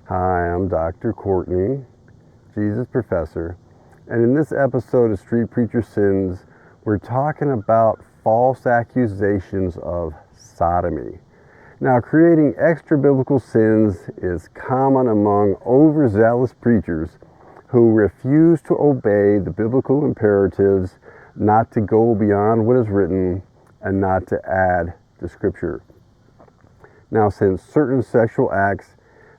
Hi, I'm Dr. Courtney, Jesus Professor, and in this episode of Street Preacher Sins, we're talking about false accusations of sodomy. Now, creating extra biblical sins is common among overzealous preachers who refuse to obey the biblical imperatives not to go beyond what is written and not to add to Scripture. Now, since certain sexual acts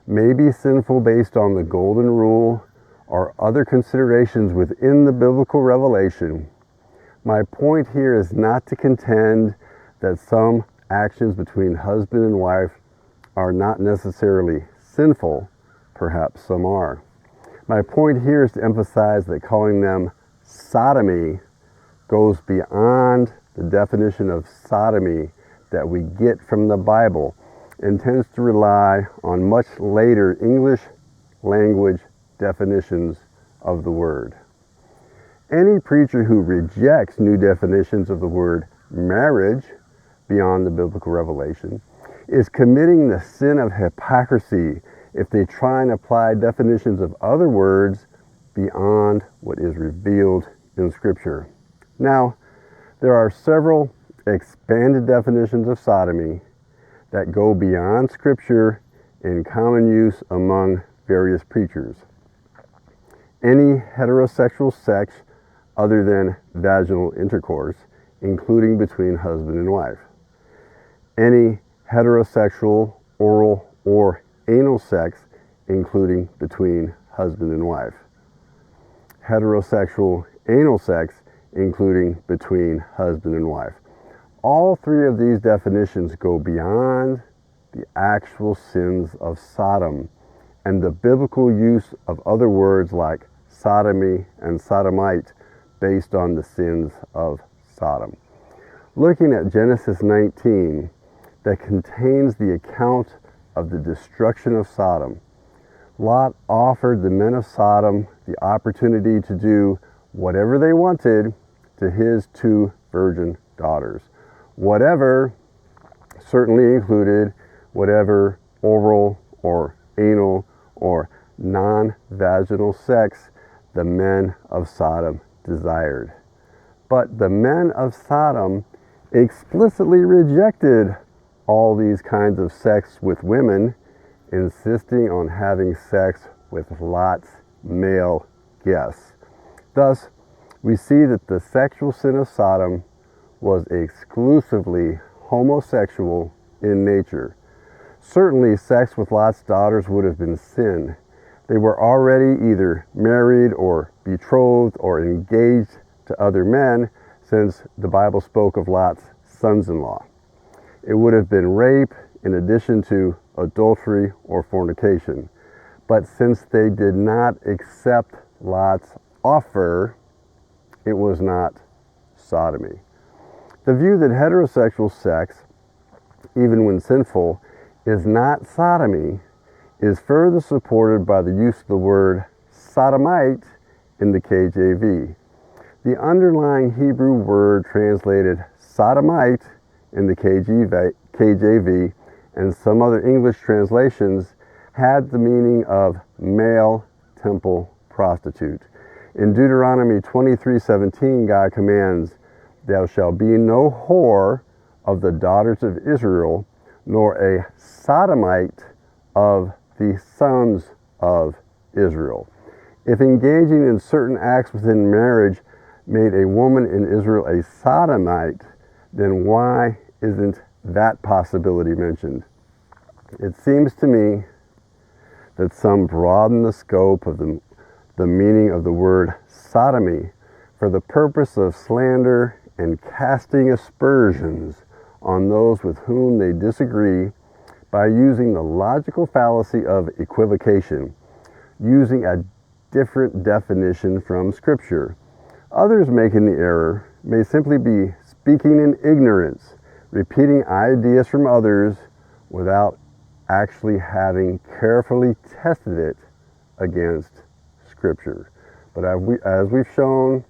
may be sinful based on the golden rule or other considerations within the biblical revelation, my point here is not to contend that some actions between husband and wife are not necessarily sinful. Perhaps some are. My point here is to emphasize that calling them sodomy goes beyond the definition of sodomy that we get from the Bible and tends to rely on much later English language definitions of the word. Any preacher who rejects new definitions of the word marriage beyond the biblical revelation is committing the sin of hypocrisy if they try and apply definitions of other words beyond what is revealed in Scripture. Now, there are several expanded definitions of sodomy that go beyond Scripture in common use among various preachers. Any heterosexual sex other than vaginal intercourse, including between husband and wife. Any heterosexual oral or anal sex, including between husband and wife. Heterosexual anal sex, including between husband and wife. All three of these definitions go beyond the actual sins of Sodom and the biblical use of other words like sodomy and sodomite based on the sins of Sodom. Looking at Genesis 19, that contains the account of the destruction of Sodom, Lot offered the men of Sodom the opportunity to do whatever they wanted to his two virgin daughters. Whatever certainly included whatever oral or anal or non-vaginal sex the men of Sodom desired. But the men of Sodom explicitly rejected all these kinds of sex with women, insisting on having sex with Lot's male guests. Thus, we see that the sexual sin of Sodom was exclusively homosexual in nature. Certainly, sex with Lot's daughters would have been sin. They were already either married or betrothed or engaged to other men, since the Bible spoke of Lot's sons-in-law. It would have been rape in addition to adultery or fornication. But since they did not accept Lot's offer, it was not sodomy. The view that heterosexual sex, even when sinful, is not sodomy is further supported by the use of the word sodomite in the KJV. The underlying Hebrew word translated sodomite in the KJV and some other English translations had the meaning of male temple prostitute. In Deuteronomy 23:17, God commands, "Thou shalt be no whore of the daughters of Israel, nor a sodomite of the sons of Israel." If engaging in certain acts within marriage made a woman in Israel a sodomite, then why isn't that possibility mentioned? It seems to me that some broaden the scope of the meaning of the word sodomy for the purpose of slander and casting aspersions on those with whom they disagree by using the logical fallacy of equivocation, using a different definition from Scripture. Others making the error may simply be speaking in ignorance, repeating ideas from others without actually having carefully tested it against Scripture. But as we've shown,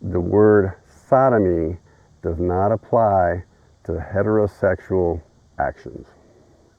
the word sodomy does not apply to heterosexual actions.